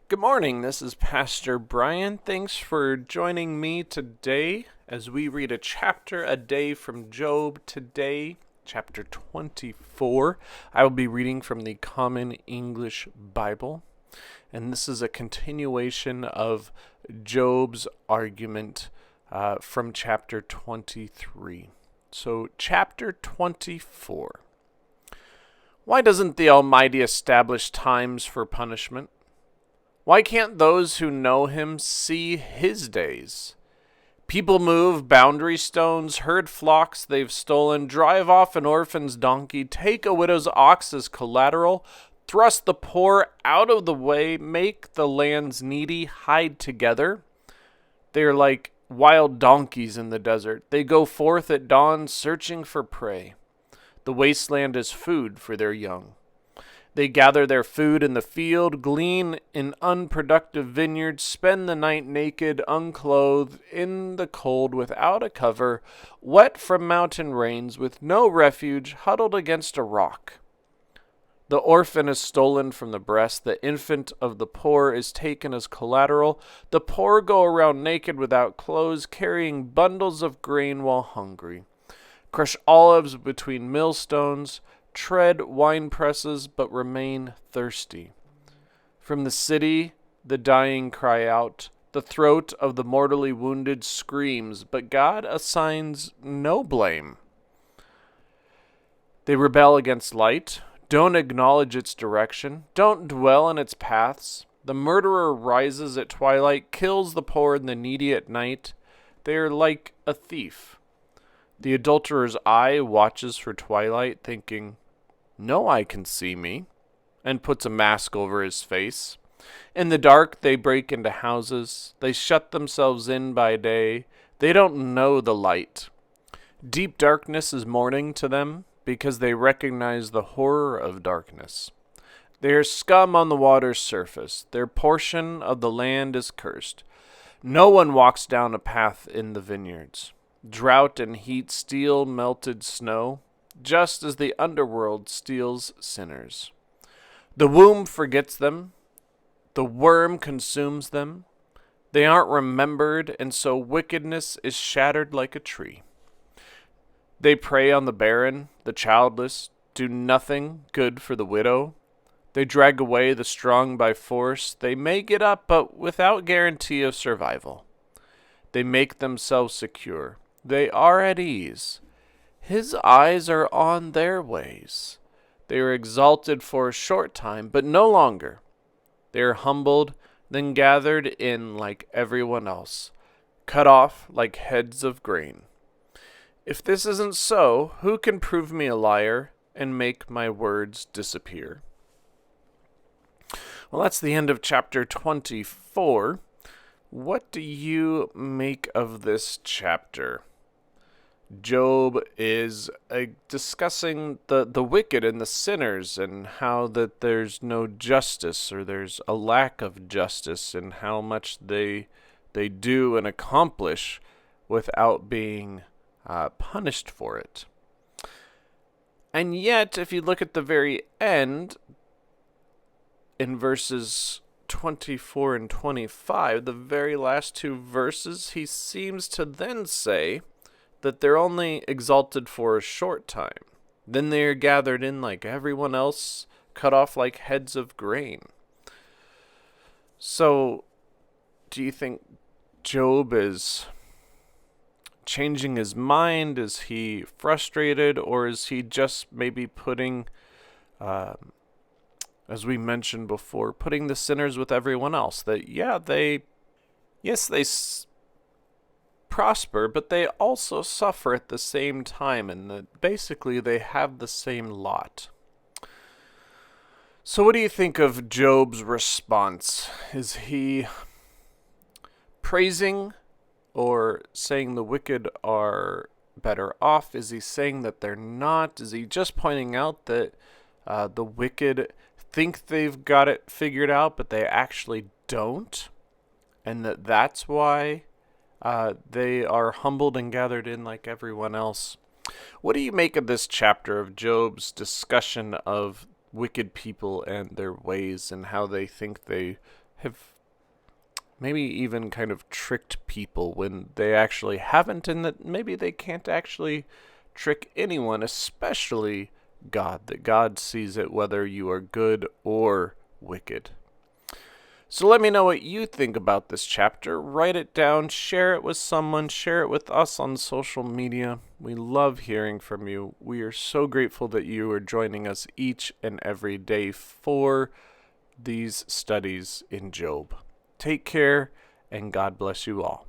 Good morning. This is Pastor Brian. Thanks for joining me today as we read a chapter a day from Job today, chapter 24. I will be reading from the Common English Bible, and this is a continuation of Job's argument from chapter 23. So, chapter 24. Why doesn't the Almighty establish times for punishment? Why can't those who know him see his days? People move boundary stones, herd flocks they've stolen, drive off an orphan's donkey, take a widow's ox as collateral, thrust the poor out of the way, make the land's needy hide together. They are like wild donkeys in the desert. They go forth at dawn searching for prey. The wasteland is food for their young. They gather their food in the field, glean in unproductive vineyards, spend the night naked, unclothed, in the cold, without a cover, wet from mountain rains, with no refuge, huddled against a rock. The orphan is stolen from the breast, the infant of the poor is taken as collateral. The poor go around naked without clothes, carrying bundles of grain while hungry. Crush olives between millstones, tread wine presses, but remain thirsty. From the city the dying cry out, the throat of the mortally wounded screams, but God assigns no blame. They rebel against light, don't acknowledge its direction, don't dwell in its paths. The murderer rises at twilight, kills the poor and the needy at night. They are like a thief. The adulterer's eye watches for twilight, thinking, "No eye can see me," and puts a mask over his face. In the dark they break into houses. They shut themselves in by day. They don't know the light. Deep darkness is morning to them, because they recognize the horror of darkness. They are scum on the water's surface. Their portion of the land is cursed. No one walks down a path in the vineyards. Drought and heat steal melted snow, just as the underworld steals sinners. The womb forgets them. The worm consumes them. They aren't remembered, and so wickedness is shattered like a tree. They prey on the barren, the childless, do nothing good for the widow. They drag away the strong by force. They may get up, but without guarantee of survival. They make themselves secure. They are at ease. His eyes are on their ways. They are exalted for a short time, but no longer. They are humbled, then gathered in like everyone else, cut off like heads of grain. If this isn't so, who can prove me a liar and make my words disappear? Well, that's the end of chapter 24. What do you make of this chapter? Job is discussing the wicked and the sinners, and how that there's no justice, or there's a lack of justice, and how much they do and accomplish without being punished for it. And yet, if you look at the very end, in verses 24 and 25, the very last two verses, he seems to then say that they're only exalted for a short time. Then they are gathered in like everyone else, cut off like heads of grain. So, do you think Job is changing his mind? Is he frustrated? Or is he just maybe putting, as we mentioned before, putting the sinners with everyone else? That, they prosper, but they also suffer at the same time, and that basically they have the same lot. So what do you think of Job's response? Is he praising or saying the wicked are better off? Is he saying that they're not? Is he just pointing out that the wicked think they've got it figured out, but they actually don't? And that's why they are humbled and gathered in like everyone else. What do you make of this chapter of Job's discussion of wicked people and their ways, and how they think they have maybe even kind of tricked people when they actually haven't, and that maybe they can't actually trick anyone, especially God, that God sees it whether you are good or wicked. So let me know what you think about this chapter. Write it down, share it with someone, share it with us on social media. We love hearing from you. We are so grateful that you are joining us each and every day for these studies in Job. Take care, and God bless you all.